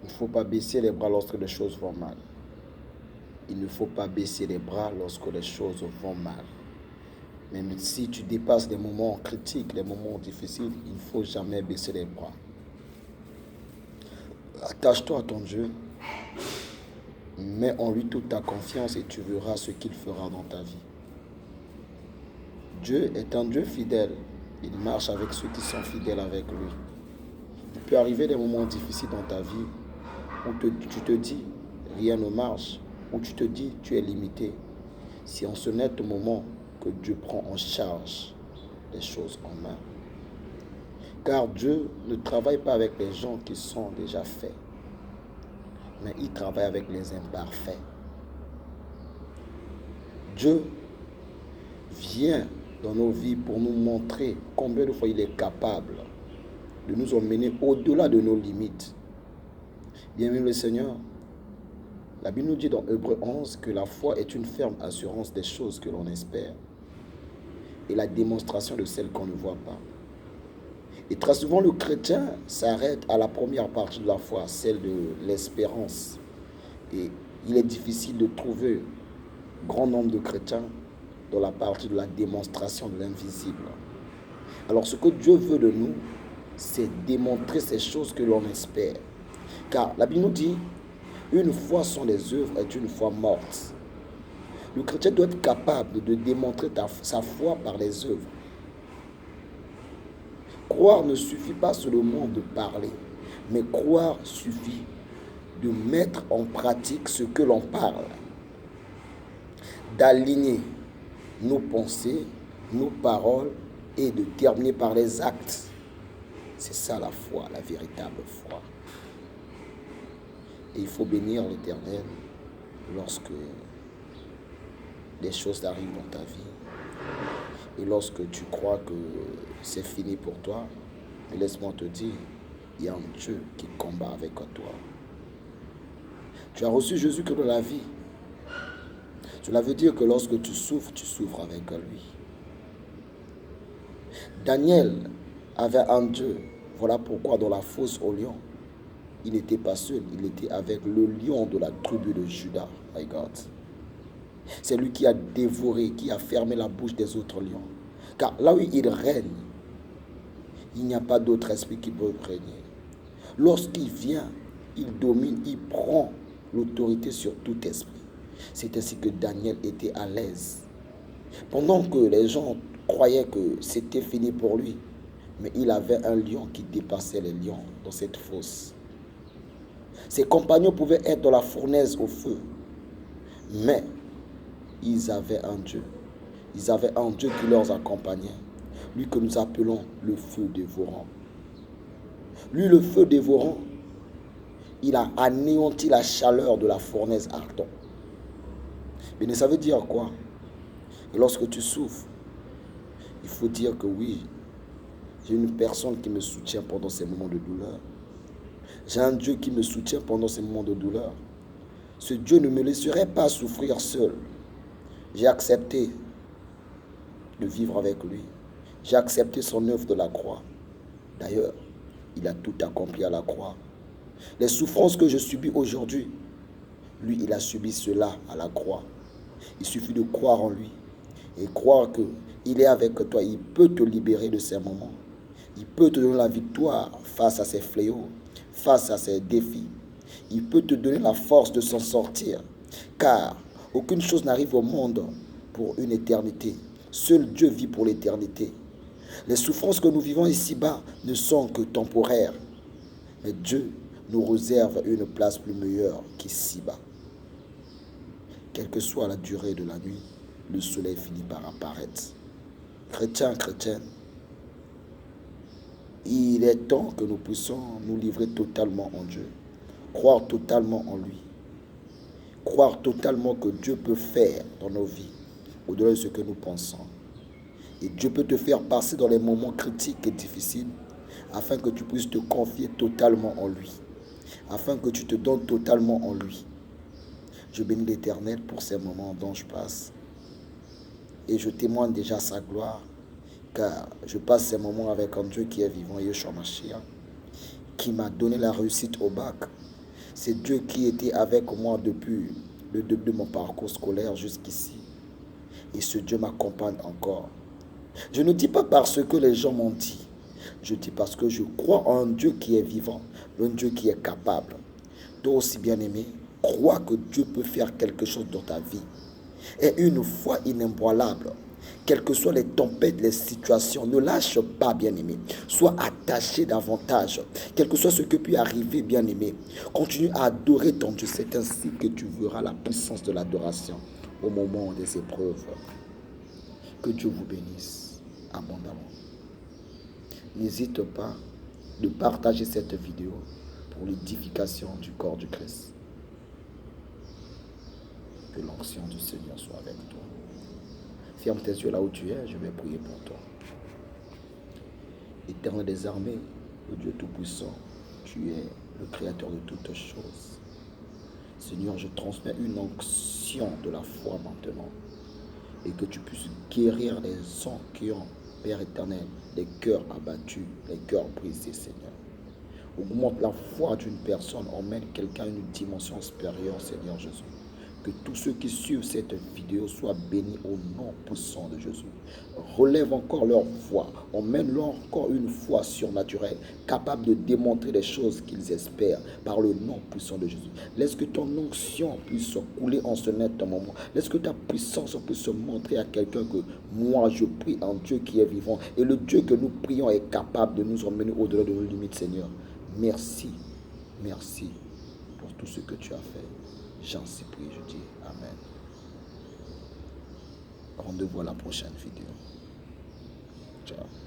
Il ne faut pas baisser les bras lorsque les choses vont mal. Il ne faut pas baisser les bras lorsque les choses vont mal. Même si tu dépasses les moments critiques, les moments difficiles, il ne faut jamais baisser les bras. Attache-toi à ton Dieu. Mets en lui toute ta confiance et tu verras ce qu'il fera dans ta vie. Dieu est un Dieu fidèle. Il marche avec ceux qui sont fidèles avec lui. Il peut arriver des moments difficiles dans ta vie où tu te dis rien ne marche, où tu te dis tu es limité. C'est en ce net moment que Dieu prend en charge les choses en main. Car Dieu ne travaille pas avec les gens qui sont déjà faits, mais il travaille avec les imparfaits. Dieu vient dans nos vies pour nous montrer combien de fois il est capable de nous emmener au-delà de nos limites. Bien-aimé le Seigneur, la Bible nous dit dans Hébreux 11 que la foi est une ferme assurance des choses que l'on espère et la démonstration de celles qu'on ne voit pas. Et très souvent, le chrétien s'arrête à la première partie de la foi, celle de l'espérance. Et il est difficile de trouver grand nombre de chrétiens dans la partie de la démonstration de l'invisible. Alors ce que Dieu veut de nous, c'est démontrer ces choses que l'on espère. Car la Bible nous dit, une foi sans les œuvres est une foi morte. Le chrétien doit être capable de démontrer sa foi par les œuvres. Croire ne suffit pas seulement de parler, mais croire suffit de mettre en pratique ce que l'on parle, d'aligner nos pensées, nos paroles et de terminer par les actes. C'est ça la foi, la véritable foi. Et il faut bénir l'Éternel lorsque des choses arrivent dans ta vie. Et lorsque tu crois que c'est fini pour toi, laisse-moi te dire, il y a un Dieu qui combat avec toi. Tu as reçu Jésus que de la vie. Cela veut dire que lorsque tu souffres avec lui. Daniel avait un Dieu. Voilà pourquoi dans la fosse au lion, il n'était pas seul, il était avec le lion de la tribu de Juda. My God. C'est lui qui a dévoré, qui a fermé la bouche des autres lions. Car là où il règne, il n'y a pas d'autre esprit qui peut régner. Lorsqu'il vient, il domine, il prend l'autorité sur tout esprit. C'est ainsi que Daniel était à l'aise. Pendant que les gens croyaient que c'était fini pour lui, mais il avait un lion qui dépassait les lions dans cette fosse. Ses compagnons pouvaient être dans la fournaise au feu, mais ils avaient un Dieu. Ils avaient un Dieu qui leur accompagnait. Lui que nous appelons le feu dévorant. Lui, le feu dévorant, il a anéanti la chaleur de la fournaise ardente. Mais ça veut dire quoi? Et lorsque tu souffres, il faut dire que oui, j'ai une personne qui me soutient pendant ces moments de douleur. J'ai un Dieu qui me soutient pendant ces moments de douleur. Ce Dieu ne me laisserait pas souffrir seul. J'ai accepté de vivre avec lui. J'ai accepté son œuvre de la croix. D'ailleurs, il a tout accompli à la croix. Les souffrances que je subis aujourd'hui, lui, il a subi cela à la croix. Il suffit de croire en lui et croire qu'il est avec toi. Il peut te libérer de ces moments. Il peut te donner la victoire face à ces fléaux, face à ces défis. Il peut te donner la force de s'en sortir. Car aucune chose n'arrive au monde pour une éternité. Seul Dieu vit pour l'éternité. Les souffrances que nous vivons ici-bas ne sont que temporaires. Mais Dieu nous réserve une place plus meilleure qu'ici-bas. Quelle que soit la durée de la nuit, le soleil finit par apparaître. Chrétiens, chrétiennes, il est temps que nous puissions nous livrer totalement en Dieu. Croire totalement en lui. Croire totalement que Dieu peut faire dans nos vies, au-delà de ce que nous pensons. Et Dieu peut te faire passer dans les moments critiques et difficiles, afin que tu puisses te confier totalement en lui. Afin que tu te donnes totalement en lui. Je bénis l'Éternel pour ces moments dont je passe. Et je témoigne déjà sa gloire, car je passe ces moments avec un Dieu qui est vivant, Yeshua Mashiach, qui m'a donné la réussite au bac, C'est Dieu qui était avec moi depuis le début de mon parcours scolaire jusqu'ici. Et ce Dieu m'accompagne encore. Je ne dis pas parce que les gens m'ont dit. Je dis parce que je crois en un Dieu qui est vivant, un Dieu qui est capable. Toi aussi, bien-aimé, crois que Dieu peut faire quelque chose dans ta vie. Et une foi inébranlable, quelles que soient les tempêtes, les situations, ne lâche pas, bien-aimé. Sois attaché davantage. Quel que soit ce que peut arriver, bien-aimé, continue à adorer ton Dieu. C'est ainsi que tu verras la puissance de l'adoration au moment des épreuves. Que Dieu vous bénisse abondamment. N'hésite pas de partager cette vidéo pour l'édification du corps du Christ. Que l'onction du Seigneur soit avec toi. Ferme tes yeux là où tu es, je vais prier pour toi. Éternel des armées, le Dieu Tout-Puissant, tu es le Créateur de toutes choses. Seigneur, je transmets une onction de la foi maintenant. Et que tu puisses guérir les gens qui ont, Père éternel, les cœurs abattus, les cœurs brisés, Seigneur. Augmente la foi d'une personne, emmène quelqu'un à une dimension supérieure, Seigneur Jésus. Que tous ceux qui suivent cette vidéo soient bénis au nom puissant de Jésus. Relève encore leur foi, emmène-leur encore une foi surnaturelle, capable de démontrer les choses qu'ils espèrent par le nom puissant de Jésus. Laisse que ton onction puisse couler en ce net moment. Laisse que ta puissance puisse se montrer à quelqu'un que moi je prie en Dieu qui est vivant. Et le Dieu que nous prions est capable de nous emmener au-delà de nos limites, Seigneur. Merci, merci pour tout ce que tu as fait. J'en supplie, je dis Amen. Rendez-vous à la prochaine vidéo. Ciao.